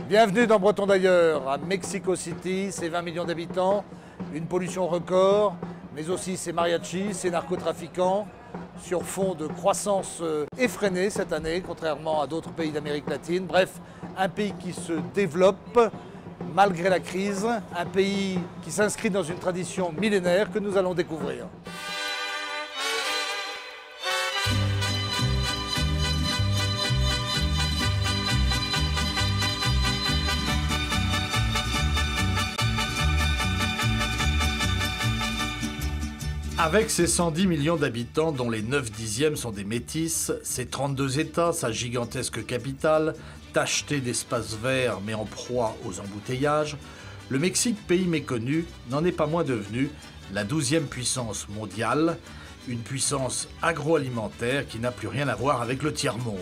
Bienvenue dans Breton d'ailleurs, à Mexico City, c'est 20 millions d'habitants, une pollution record, mais aussi ses mariachis, ses narcotrafiquants, sur fond de croissance effrénée cette année, contrairement à d'autres pays d'Amérique latine. Bref, un pays qui se développe malgré la crise, un pays qui s'inscrit dans une tradition millénaire que nous allons découvrir. Avec ses 110 millions d'habitants, dont les 9 dixièmes sont des métis, ses 32 États, sa gigantesque capitale, tachetée d'espaces verts mais en proie aux embouteillages, le Mexique, pays méconnu, n'en est pas moins devenu la 12e puissance mondiale, une puissance agroalimentaire qui n'a plus rien à voir avec le tiers-monde.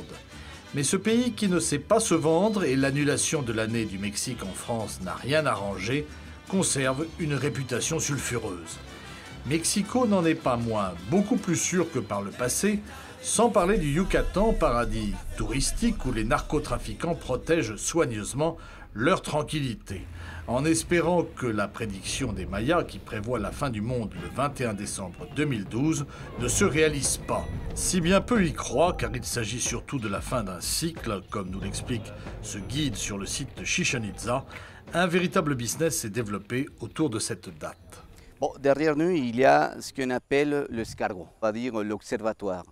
Mais ce pays qui ne sait pas se vendre et l'annulation de l'année du Mexique en France n'a rien arrangé, conserve une réputation sulfureuse. Mexico n'en est pas moins, beaucoup plus sûr que par le passé, sans parler du Yucatan, paradis touristique où les narcotrafiquants protègent soigneusement leur tranquillité, en espérant que la prédiction des Mayas, qui prévoit la fin du monde le 21 décembre 2012, ne se réalise pas. Si bien peu y croient, car il s'agit surtout de la fin d'un cycle, comme nous l'explique ce guide sur le site de Chichén Itzá, un véritable business s'est développé autour de cette date. Bon, derrière nous, il y a ce qu'on appelle le Scargo, on va dire l'observatoire.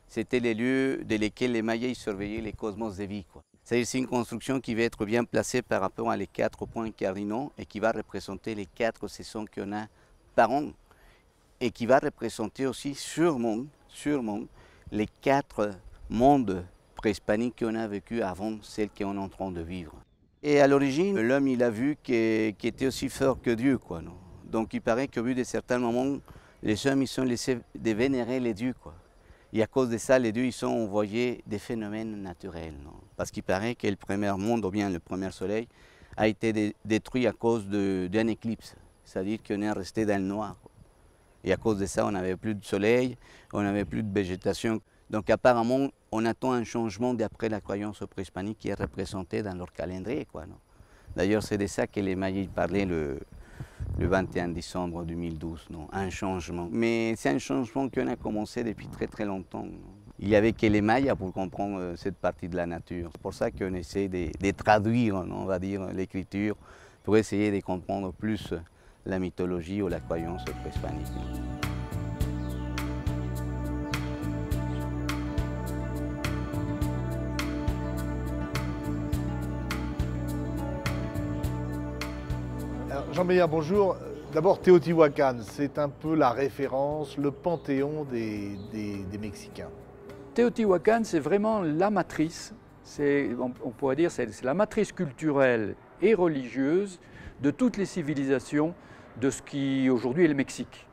C'était les lieux dans lesquels les Mayas surveillaient les cosmos de vie. C'est une construction qui va être bien placée par rapport à les 4 points cardinaux et qui va représenter les 4 saisons qu'on a par an et qui va représenter aussi sûrement les 4 mondes préhispaniques qu'on a vécu avant celles qu'on est en train de vivre. Et à l'origine, l'homme il a vu qu'il était aussi fort que Dieu, quoi, non? Donc il paraît qu'au bout de certains moments, les hommes ils sont laissés de vénérer les dieux, quoi. Et à cause de ça, les dieux ils sont envoyés des phénomènes naturels, non? Parce qu'il paraît que le premier monde, ou bien le premier soleil, a été détruit à cause d'un éclipse. C'est-à-dire qu'on est resté dans le noir. Et à cause de ça, on n'avait plus de soleil, on n'avait plus de végétation. Donc apparemment, on attend un changement d'après la croyance préhispanique qui est représentée dans leur calendrier, quoi, non? D'ailleurs, c'est de ça que les Mayas parlaient le 21 décembre 2012, non, un changement. Mais c'est un changement qu'on a commencé depuis très très longtemps. Il n'y avait que les Mayas pour comprendre cette partie de la nature. C'est pour ça qu'on essaie de traduire, non, on va dire, l'écriture pour essayer de comprendre plus la mythologie ou la croyance préhispanique. Jean Meillard, bonjour. D'abord, Teotihuacan, c'est un peu la référence, le panthéon des Mexicains. Teotihuacan, c'est vraiment la matrice, on pourrait dire c'est la matrice culturelle et religieuse de toutes les civilisations de ce qui aujourd'hui est le Mexique.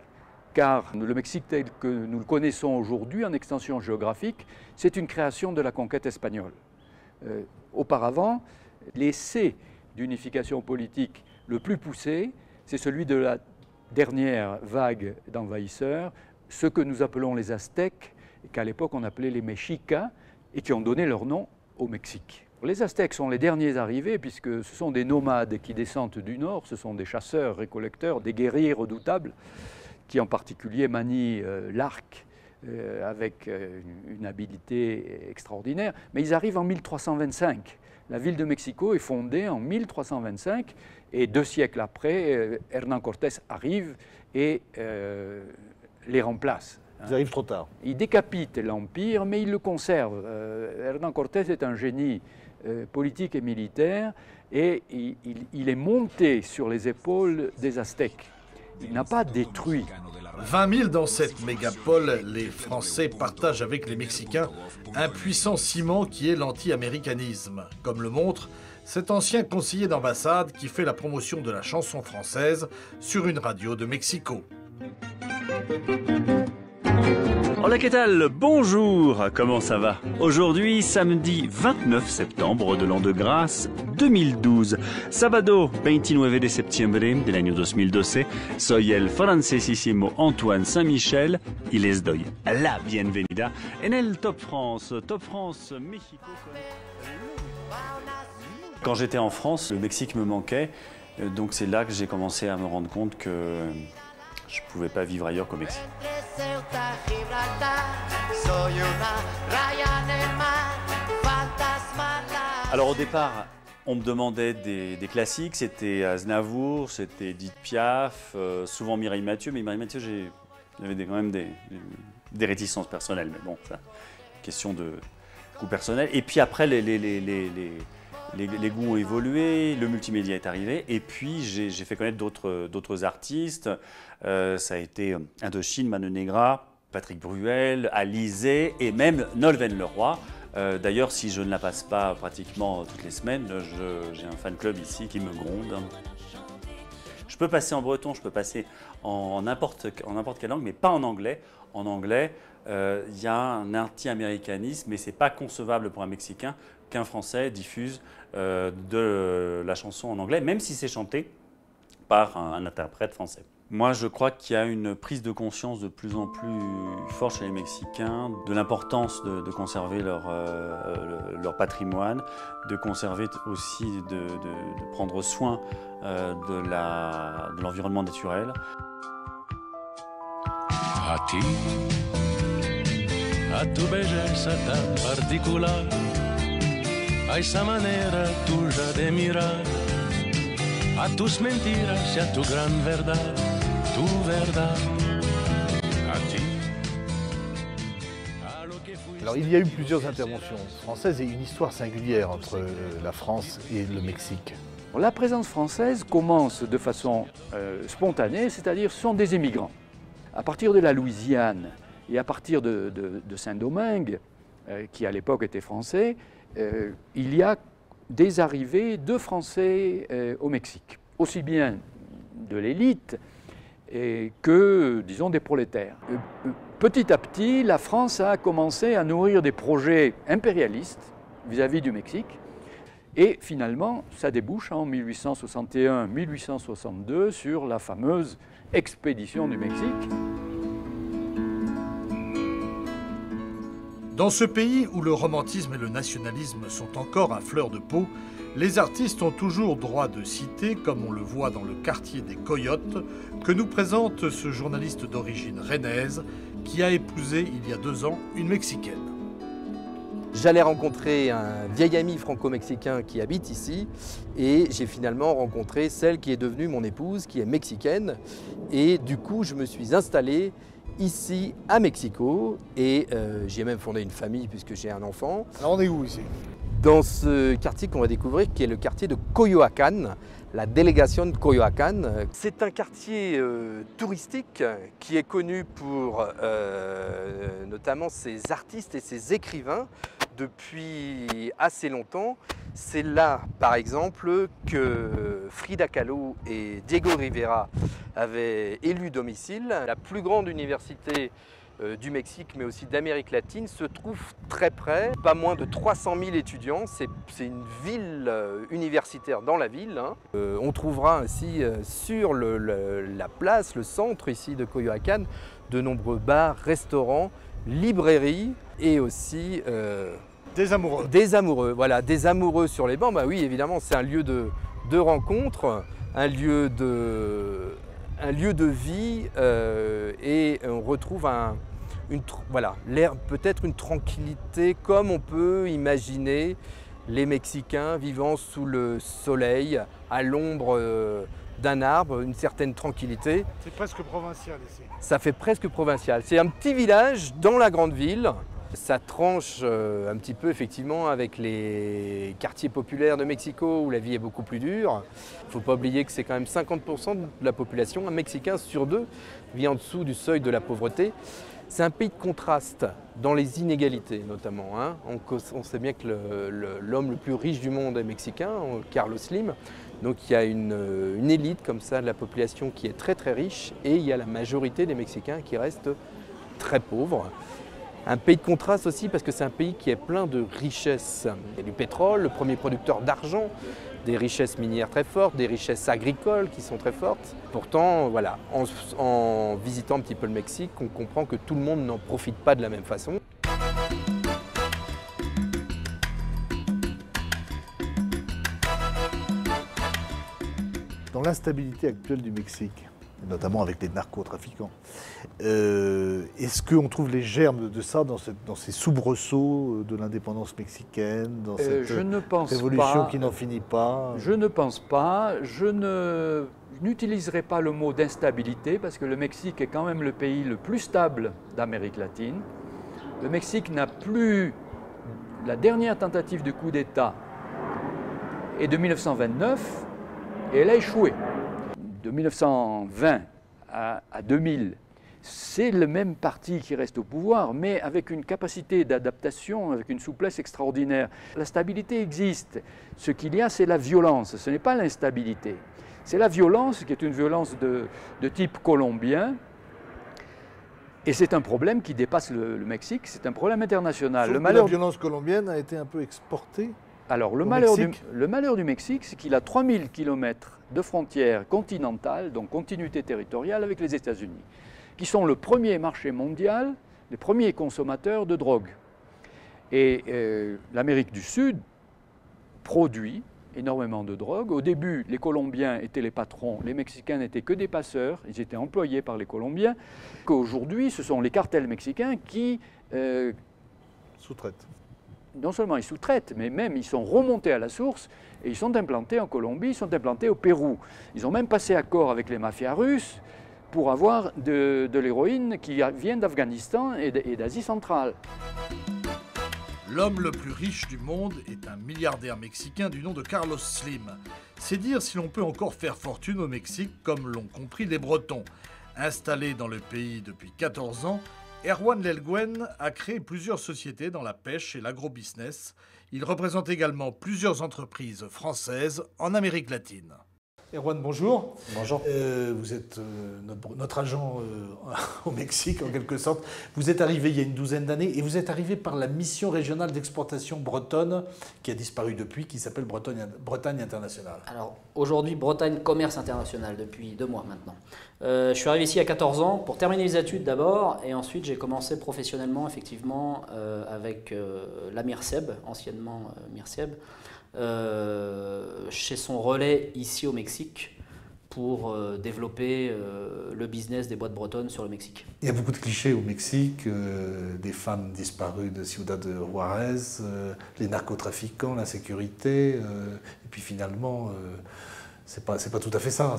Car le Mexique tel que nous le connaissons aujourd'hui en extension géographique, c'est une création de la conquête espagnole. Auparavant, l'essai d'unification politique le plus poussé, c'est celui de la dernière vague d'envahisseurs, ceux que nous appelons les Aztèques, qu'à l'époque on appelait les Mexicas, et qui ont donné leur nom au Mexique. Les Aztèques sont les derniers arrivés, puisque ce sont des nomades qui descendent du nord, ce sont des chasseurs, récollecteurs, des guerriers redoutables, qui en particulier manient l'arc avec une habileté extraordinaire, mais ils arrivent en 1325. La ville de Mexico est fondée en 1325 et 2 siècles après, Hernán Cortés arrive et les remplace. Ils arrivent trop tard. Il décapite l'Empire, mais il le conserve. Hernán Cortés est un génie politique et militaire et il est monté sur les épaules des Aztèques. Il n'a pas détruit. 20 000 dans cette mégapole, les Français partagent avec les Mexicains un puissant ciment qui est l'anti-américanisme, comme le montre cet ancien conseiller d'ambassade qui fait la promotion de la chanson française sur une radio de Mexico. Hola, ¿qué tal? Bonjour, comment ça va? Aujourd'hui, samedi 29 septembre de l'an de grâce 2012. Sábado 29 de septiembre del año 2012. Soy el francesísimo Antoine Saint-Michel y les doy la bienvenida en el Top France México. Quand j'étais en France, le Mexique me manquait, donc c'est là que j'ai commencé à me rendre compte que je ne pouvais pas vivre ailleurs qu'au Mexique. Alors au départ, on me demandait des classiques, c'était Aznavour, c'était Edith Piaf, souvent Mireille Mathieu, mais Mireille Mathieu, j'avais quand même des réticences personnelles, mais bon, ça, question de goût personnel. Et puis après, les goûts ont évolué, le multimédia est arrivé, et puis j'ai fait connaître d'autres artistes. Ça a été Indochine, Mano Negra, Patrick Bruel, Alizé et même Nolwenn Leroy. D'ailleurs, si je ne la passe pas pratiquement toutes les semaines, j'ai un fan club ici qui me gronde. Je peux passer en breton, je peux passer en n'importe quelle langue, mais pas en anglais. En anglais, il y a un anti-américanisme, mais ce n'est pas concevable pour un Mexicain qu'un Français diffuse de la chanson en anglais, même si c'est chanté par un interprète français. Moi, je crois qu'il y a une prise de conscience de plus en plus forte chez les Mexicains de l'importance de conserver leur patrimoine, de conserver aussi, de prendre soin de l'environnement naturel. A ti, a tu belleza tan particular, a esa manera tuya de mirar, a tus mentiras y a tu gran verdad, tu verdad. A ti, a lo que fuiste. Alors il y a eu plusieurs interventions françaises et une histoire singulière entre la France et le Mexique. La présence française commence de façon spontanée, c'est-à-dire ce sont des émigrants. À partir de la Louisiane et à partir de Saint-Domingue, qui à l'époque était français, il y a des arrivées de Français au Mexique, aussi bien de l'élite que, disons, des prolétaires. Petit à petit, la France a commencé à nourrir des projets impérialistes vis-à-vis du Mexique. Et finalement, ça débouche en 1861-1862 sur la fameuse expédition du Mexique. Dans ce pays où le romantisme et le nationalisme sont encore à fleur de peau, les artistes ont toujours droit de citer, comme on le voit dans le quartier des Coyotes, que nous présente ce journaliste d'origine rennaise qui a épousé il y a 2 ans une Mexicaine. J'allais rencontrer un vieil ami franco-mexicain qui habite ici et j'ai finalement rencontré celle qui est devenue mon épouse, qui est mexicaine. Et du coup, je me suis installé ici à Mexico et j'ai même fondé une famille puisque j'ai un enfant. Alors on est où ici? Dans ce quartier qu'on va découvrir qui est le quartier de Coyoacán, la délégation de Coyoacán. C'est un quartier touristique qui est connu pour notamment ses artistes et ses écrivains depuis assez longtemps. C'est là, par exemple, que Frida Kahlo et Diego Rivera avaient élu domicile. La plus grande université du Mexique, mais aussi d'Amérique latine, se trouve très près. Pas moins de 300 000 étudiants. C'est une ville universitaire dans la ville. Hein. On trouvera ainsi sur la place, le centre ici de Coyoacán, de nombreux bars, restaurants, librairies et aussi... Des amoureux. Des amoureux, voilà, des amoureux sur les bancs. Bah oui, évidemment, c'est un lieu de rencontre, un lieu de vie et on retrouve voilà, peut-être une tranquillité comme on peut imaginer les Mexicains vivant sous le soleil, à l'ombre d'un arbre, une certaine tranquillité. C'est presque provincial ici. Ça fait presque provincial. C'est un petit village dans la grande ville. Ça tranche un petit peu effectivement avec les quartiers populaires de Mexico où la vie est beaucoup plus dure. Il ne faut pas oublier que c'est quand même 50% de la population, un Mexicain sur 2 vit en dessous du seuil de la pauvreté. C'est un pays de contraste dans les inégalités notamment. Hein. On sait bien que l'homme le plus riche du monde est mexicain, Carlos Slim. Donc il y a une élite comme ça de la population qui est très très riche et il y a la majorité des Mexicains qui restent très pauvres. Un pays de contraste aussi parce que c'est un pays qui est plein de richesses. Il y a du pétrole, le premier producteur d'argent, des richesses minières très fortes, des richesses agricoles qui sont très fortes. Pourtant, voilà, en visitant un petit peu le Mexique, on comprend que tout le monde n'en profite pas de la même façon. dans l'instabilité actuelle du Mexique, notamment avec les narcotrafiquants, est-ce qu'on trouve les germes de ça dans ces soubresauts de l'indépendance mexicaine, dans cette révolution qui n'en finit pas? Je ne pense pas. Je n'utiliserai pas le mot d'instabilité parce que le Mexique est quand même le pays le plus stable d'Amérique latine. Le Mexique n'a plus... La dernière tentative de coup d'État est de 1929 et elle a échoué. De 1920 à 2000, c'est le même parti qui reste au pouvoir, mais avec une capacité d'adaptation, avec une souplesse extraordinaire. La stabilité existe. Ce qu'il y a, c'est la violence. Ce n'est pas l'instabilité. C'est la violence qui est une violence de type colombien. Et c'est un problème qui dépasse le Mexique, c'est un problème international. La violence colombienne a été un peu exportée. Alors, le malheur du Mexique, c'est qu'il a 3000 km de frontières continentales, donc continuité territoriale avec les États-Unis, qui sont le premier marché mondial, les premiers consommateurs de drogue. Et l'Amérique du Sud produit énormément de drogue. Au début, les Colombiens étaient les patrons, les Mexicains n'étaient que des passeurs, ils étaient employés par les Colombiens. Qu'aujourd'hui, ce sont les cartels mexicains qui sous-traitent. Non seulement ils sous-traitent, mais même ils sont remontés à la source et ils sont implantés en Colombie, ils sont implantés au Pérou. Ils ont même passé accord avec les mafias russes pour avoir de l'héroïne qui vient d'Afghanistan et d'Asie centrale. L'homme le plus riche du monde est un milliardaire mexicain du nom de Carlos Slim. C'est dire si l'on peut encore faire fortune au Mexique comme l'ont compris les Bretons. Installé dans le pays depuis 14 ans, Erwan Lelguen a créé plusieurs sociétés dans la pêche et l'agrobusiness. Il représente également plusieurs entreprises françaises en Amérique latine. Erwan, bonjour. Bonjour. Vous êtes notre agent au Mexique, en quelque sorte. Vous êtes arrivé il y a une douzaine d'années et vous êtes arrivé par la mission régionale d'exportation bretonne qui a disparu depuis, qui s'appelle Bretagne Internationale. Alors aujourd'hui, Bretagne Commerce International, depuis 2 mois maintenant. Je suis arrivé ici à 14 ans pour terminer les études d'abord et ensuite j'ai commencé professionnellement effectivement avec la MIRCEB, anciennement MIRCEB, chez son relais ici au Mexique pour développer le business des boîtes bretonnes sur le Mexique. Il y a beaucoup de clichés au Mexique, des femmes disparues de Ciudad de Juárez, les narcotrafiquants, l'insécurité, et puis finalement, c'est pas tout à fait ça.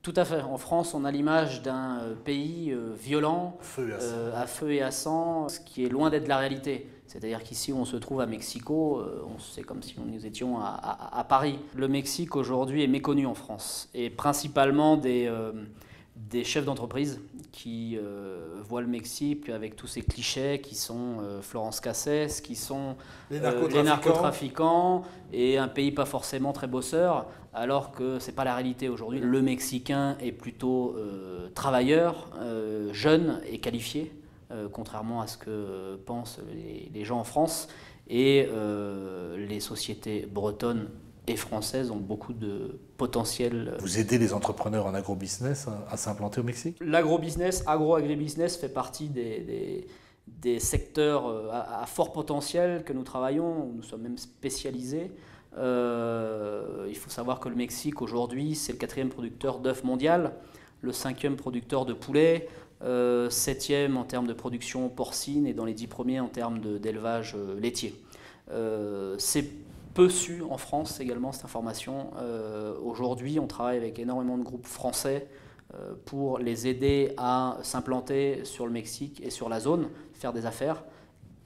Tout à fait. En France, on a l'image d'un pays violent, à feu et à sang, ce qui est loin d'être la réalité. C'est-à-dire qu'ici, on se trouve à Mexico, c'est comme si nous étions à Paris. Le Mexique, aujourd'hui, est méconnu en France, et principalement des chefs d'entreprise qui voient le Mexique avec tous ces clichés qui sont Florence Cassès, qui sont les narcotrafiquants, et un pays pas forcément très bosseur, alors que ce n'est pas la réalité aujourd'hui. Le Mexicain est plutôt travailleur, jeune et qualifié, contrairement à ce que pensent les gens en France. Et les sociétés bretonnes et françaises ont beaucoup de potentiel. Vous aidez les entrepreneurs en agrobusiness à s'implanter au Mexique? L'agrobusiness, agro-agribusiness fait partie des secteurs à fort potentiel que nous travaillons, nous sommes même spécialisés. Il faut savoir que le Mexique aujourd'hui, c'est le 4e producteur d'œufs mondial, le 5e producteur de poulet, 7e en termes de production porcine et dans les 10 premiers en termes d'élevage laitier. C'est peu su en France également cette information. Aujourd'hui, on travaille avec énormément de groupes français pour les aider à s'implanter sur le Mexique et sur la zone, faire des affaires.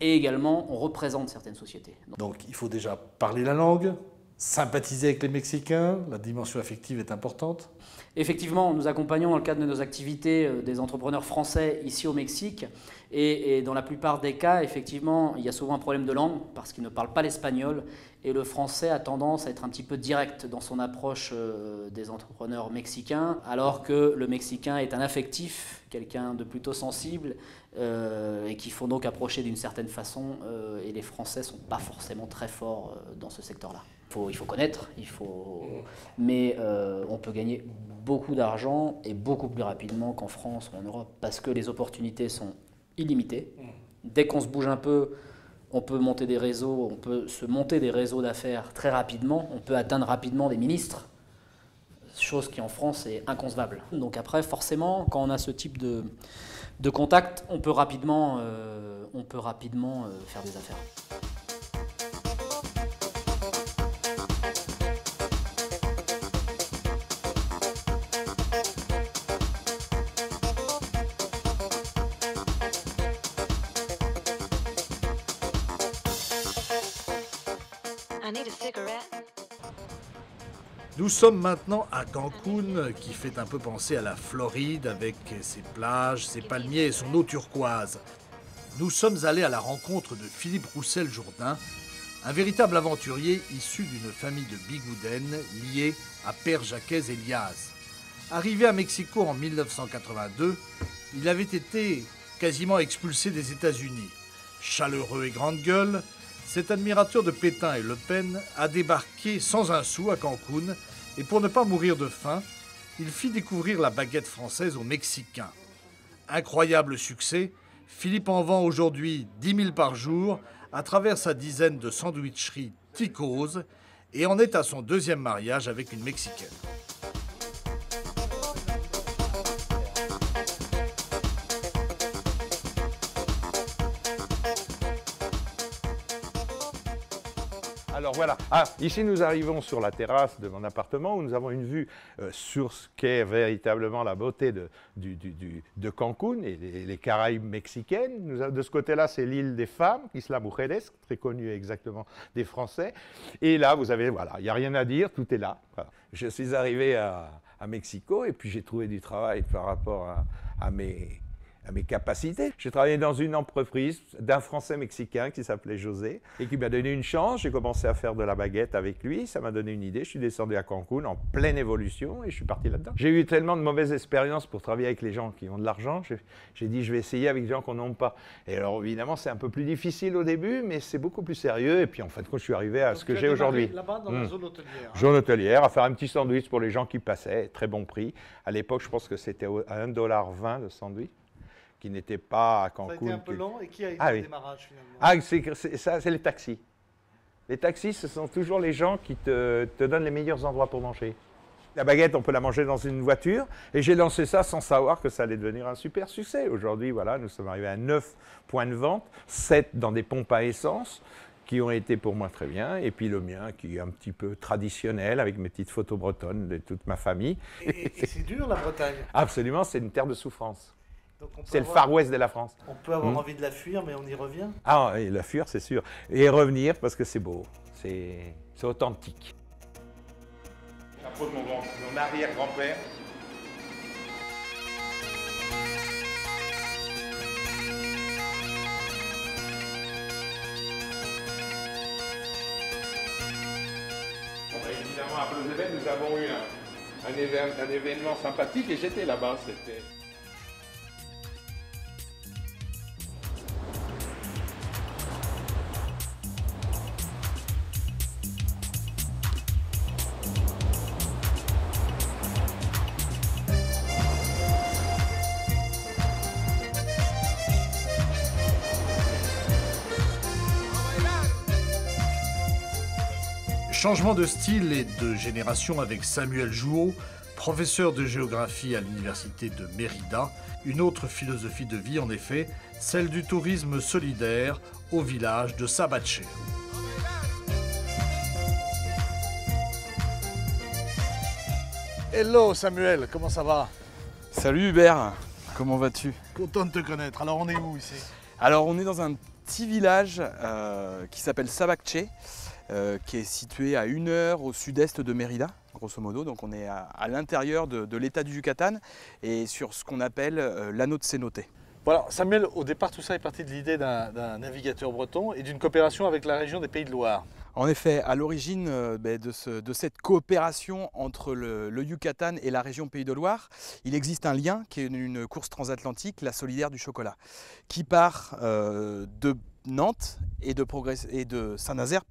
Et également, on représente certaines sociétés. Donc il faut déjà parler la langue, sympathiser avec les Mexicains, la dimension affective est importante. Effectivement, nous accompagnons dans le cadre de nos activités des entrepreneurs français ici au Mexique. Et dans la plupart des cas, effectivement, il y a souvent un problème de langue parce qu'ils ne parlent pas l'espagnol. Et le français a tendance à être un petit peu direct dans son approche des entrepreneurs mexicains, alors que le Mexicain est un affectif, quelqu'un de plutôt sensible, et qu'il faut donc approcher d'une certaine façon. Et les Français ne sont pas forcément très forts dans ce secteur-là. Il faut connaître, mais on peut gagner beaucoup d'argent et beaucoup plus rapidement qu'en France ou en Europe, parce que les opportunités sont illimitées. Dès qu'on se bouge un peu, on peut monter des réseaux, on peut se monter des réseaux d'affaires très rapidement, on peut atteindre rapidement des ministres chose qui en France est inconcevable. Donc après, forcément, quand on a ce type de contact, on peut rapidement faire des affaires. Nous sommes maintenant à Cancún, qui fait un peu penser à la Floride avec ses plages, ses palmiers et son eau turquoise. Nous sommes allés à la rencontre de Philippe Roussel-Jourdain, un véritable aventurier issu d'une famille de bigoudaines liée à Père Jaquez Elias. Arrivé à Mexico en 1982, il avait été quasiment expulsé des États-Unis. Chaleureux et grande gueule, cet admirateur de Pétain et Le Pen a débarqué sans un sou à Cancún et pour ne pas mourir de faim, il fit découvrir la baguette française aux Mexicains. Incroyable succès, Philippe en vend aujourd'hui 10 000 par jour à travers sa dizaine de sandwicheries Ticos et en est à son deuxième mariage avec une Mexicaine. Alors voilà, ici nous arrivons sur la terrasse de mon appartement où nous avons une vue sur ce qu'est véritablement la beauté de Cancún et les Caraïbes mexicaines. De ce côté-là, c'est l'île des femmes, Isla Mujeres, très connue exactement des Français. Et là, vous avez, voilà, il n'y a rien à dire, tout est là. Voilà. Je suis arrivé à Mexico et puis j'ai trouvé du travail par rapport à mes capacités. J'ai travaillé dans une entreprise d'un Français mexicain qui s'appelait José et qui m'a donné une chance. J'ai commencé à faire de la baguette avec lui. Ça m'a donné une idée. Je suis descendu à Cancún en pleine évolution et je suis parti là-dedans. J'ai eu tellement de mauvaises expériences pour travailler avec les gens qui ont de l'argent. J'ai dit, je vais essayer avec des gens qu'on n'aime pas. Et alors, évidemment, c'est un peu plus difficile au début, mais c'est beaucoup plus sérieux. Et puis, en fait, quand je suis arrivé à ce que j'ai aujourd'hui. Là-bas, dans la zone hôtelière. Zone hôtelière, à faire un petit sandwich pour les gens qui passaient. Très bon prix. À l'époque, je pense que c'était à 1,20 $ le sandwich, qui n'était pas à Cancún. Ça a été un peu lent et qui a été au démarrage finalement? C'est les taxis. Les taxis, ce sont toujours les gens qui te donnent les meilleurs endroits pour manger. La baguette, on peut la manger dans une voiture et j'ai lancé ça sans savoir que ça allait devenir un super succès. Aujourd'hui, voilà, nous sommes arrivés à 9 points de vente, 7 dans des pompes à essence qui ont été pour moi très bien, et puis le mien qui est un petit peu traditionnel avec mes petites photos bretonnes de toute ma famille. Et c'est dur la Bretagne? Absolument, c'est une terre de souffrance. C'est le Far West de la France. On peut avoir envie de la fuir, mais on y revient. Ah, et la fuir, c'est sûr. Et revenir parce que c'est beau, c'est authentique. La peau de mon arrière-grand-père. Évidemment, après les événements, nous avons eu un événement sympathique et j'étais là-bas. C'était... Changement de style et de génération avec Samuel Jouot, professeur de géographie à l'université de Mérida. Une autre philosophie de vie, en effet, celle du tourisme solidaire au village de Sabache. Hello Samuel, comment ça va? Salut Hubert, comment vas-tu? Content de te connaître. Alors on est où ici? Alors on est dans un petit village qui s'appelle Sabache, qui est situé à 1 heure au sud-est de Mérida, grosso modo. Donc on est à l'intérieur de l'état du Yucatan et sur ce qu'on appelle l'anneau de Cénote. Voilà, Samuel, au départ tout ça est parti de l'idée d'un navigateur breton et d'une coopération avec la région des Pays de Loire. En effet, à l'origine de cette coopération entre le Yucatan et la région Pays de Loire, il existe un lien qui est une course transatlantique, la Solidaire du Chocolat, qui part de Nantes et de Saint-Nazaire,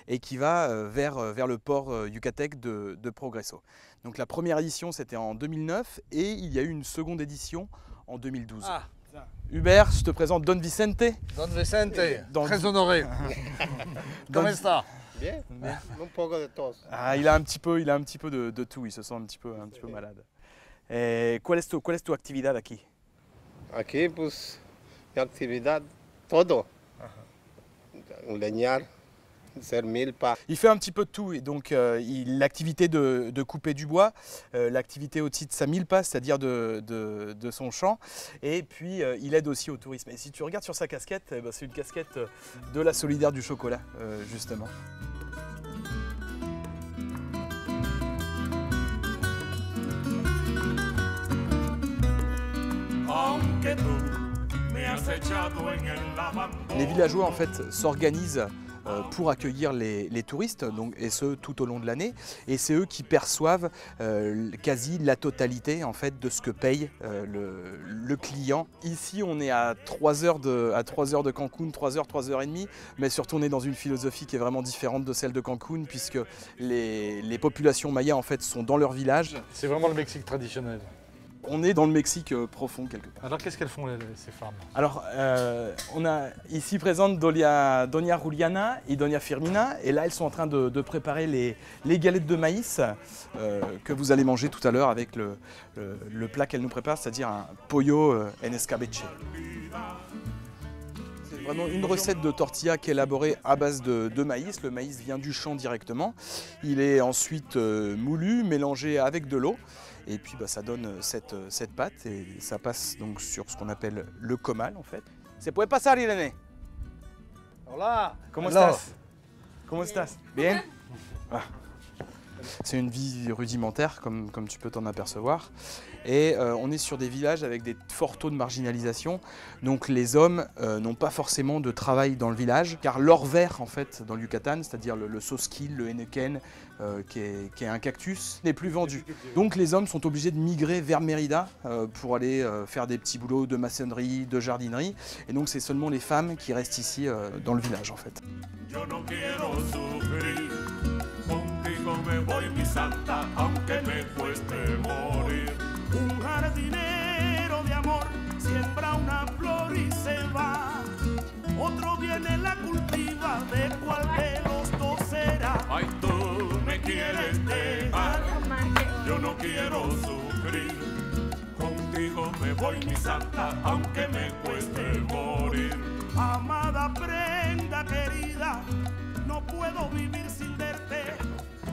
et qui va vers le port yucatèque de Progreso. Donc la première édition c'était en 2009 et il y a eu une seconde édition en 2012. Ah. Hubert, je te présente Don Vicente. Don Vicente, très honoré. Comment ça? Bien, un poco de tos. Ah, il a un petit peu de tout, il se sent un petit peu malade. ¿Cuál es tu actividad aquí? Aquí, pues, mi actividad, todo. Leñar, hacer milpa. Il fait un petit peu de tout, et donc l'activité de couper du bois, l'activité aussi de sa milpa, c'est-à-dire de son champ, et puis il aide aussi au tourisme. Et si tu regardes sur sa casquette, c'est une casquette de la Solidaire du Chocolat, justement. Les villageois en fait s'organisent pour accueillir les touristes, et ce tout au long de l'année, et c'est eux qui perçoivent quasi la totalité en fait de ce que paye le client. Ici on est à 3 heures de Cancun, 3h30, mais surtout on est dans une philosophie qui est vraiment différente de celle de Cancun, puisque les populations mayas en fait sont dans leur village. C'est vraiment le Mexique traditionnel. On est dans le Mexique profond quelque part. Alors qu'est-ce qu'elles font ces femmes? Alors on a ici présente Doña Juliana et Doña Firmina, et là elles sont en train de préparer les galettes de maïs que vous allez manger tout à l'heure avec le plat qu'elles nous préparent, c'est-à-dire un pollo en escabeche. C'est vraiment une recette de tortilla qui est élaborée à base de maïs. Le maïs vient du champ directement. Il est ensuite moulu, mélangé avec de l'eau. Et puis ça donne cette pâte, et ça passe donc sur ce qu'on appelle le comal en fait. ¿Se puede pasar, Irene? Hola. ¿Cómo estás? ¿Cómo estás? Bien? Ah. C'est une vie rudimentaire, comme tu peux t'en apercevoir. Et on est sur des villages avec des forts taux de marginalisation. Donc les hommes n'ont pas forcément de travail dans le village, car l'or vert en fait dans le Yucatan, c'est-à-dire le sosquil, le henequen, qui est un cactus, n'est plus vendu. Donc les hommes sont obligés de migrer vers Mérida pour aller faire des petits boulots de maçonnerie, de jardinerie. Et donc c'est seulement les femmes qui restent ici dans le village en fait. Me voy mi santa, aunque me cueste morir. Un jardinero de amor siembra una flor y se va. Otro viene la cultiva, de cuál de los dos será. Ay, tú me quieres dejar, yo no quiero sufrir. Contigo me voy mi santa, aunque me cueste morir. Amada prenda querida, no puedo vivir sin verte.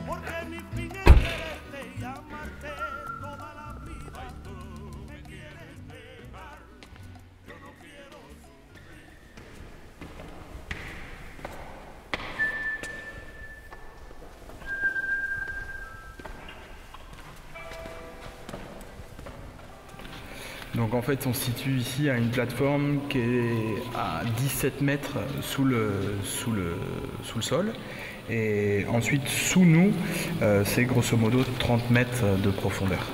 Porque mi fin es quererte y amarte toda la vida. Y tú me quieres dejar, yo no quiero sufrir. Donc en fait on se situe ici à une plateforme qui est à 17 mètres sous le sol. Et ensuite, sous nous, c'est grosso modo 30 mètres de profondeur.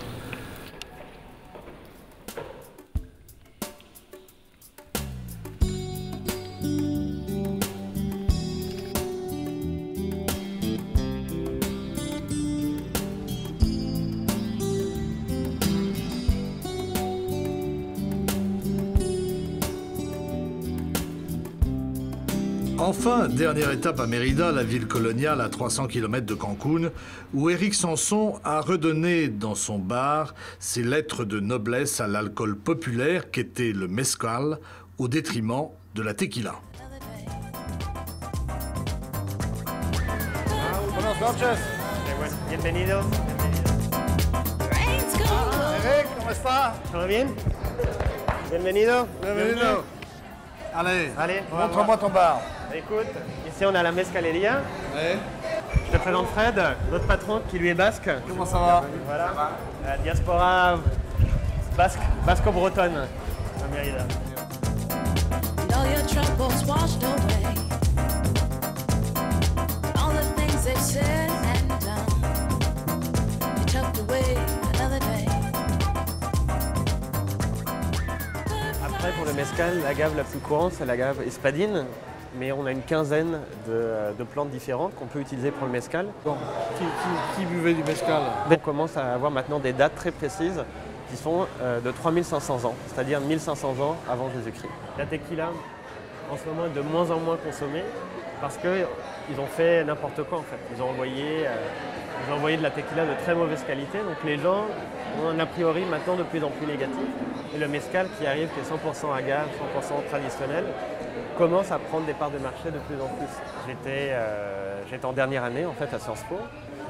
Enfin, dernière étape à Mérida, la ville coloniale à 300 km de Cancun, où Éric Sanson a redonné dans son bar ses lettres de noblesse à l'alcool populaire qu'était le mezcal, au détriment de la tequila. Buenas noches. Bienvenidos. Eric, ¿cómo está? ¿Todo bien? Bienvenido. Bienvenido. Allez, montre-moi ton bar. Écoute, ici on a la mezcaleria. Ouais. Je te présente Fred, notre patron qui lui est basque. Comment ça va? Voilà, la diaspora basco-bretonne à Mérida. Après, pour le mezcal, la gave la plus courante, c'est la gave espadine. Mais on a une quinzaine de plantes différentes qu'on peut utiliser pour le mezcal. Bon, qui buvait du mezcal? On commence à avoir maintenant des dates très précises qui sont de 3500 ans, c'est-à-dire 1500 ans avant Jésus-Christ. La tequila, en ce moment, est de moins en moins consommée. parce qu'ils ont fait n'importe quoi en fait. Ils ont envoyé de la tequila de très mauvaise qualité, donc les gens ont un a priori maintenant de plus en plus négatif. Et le mezcal qui arrive, qui est 100% agave, 100% traditionnel, commence à prendre des parts de marché de plus en plus. J'étais en dernière année en fait à Sciences Po.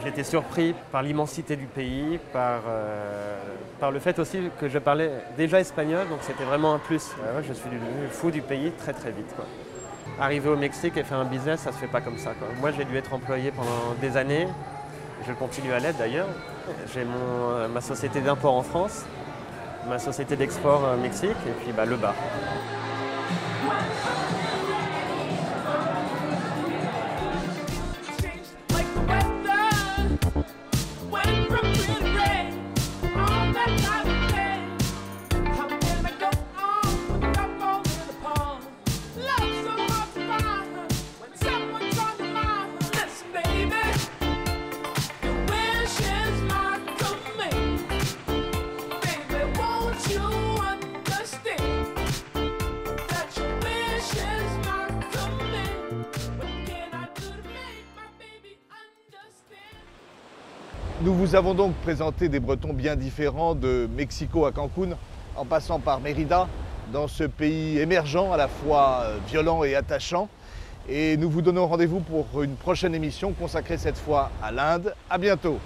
J'étais surpris par l'immensité du pays, par le fait aussi que je parlais déjà espagnol, donc c'était vraiment un plus. Je suis devenu fou du pays très très vite, quoi. Arriver au Mexique et faire un business, ça se fait pas comme ça, quoi. Moi j'ai dû être employé pendant des années, je continue à l'être d'ailleurs. J'ai ma société d'import en France, ma société d'export au Mexique et puis le bar. Nous vous avons donc présenté des Bretons bien différents de Mexico à Cancun, en passant par Mérida, dans ce pays émergent, à la fois violent et attachant. Et nous vous donnons rendez-vous pour une prochaine émission consacrée cette fois à l'Inde. À bientôt.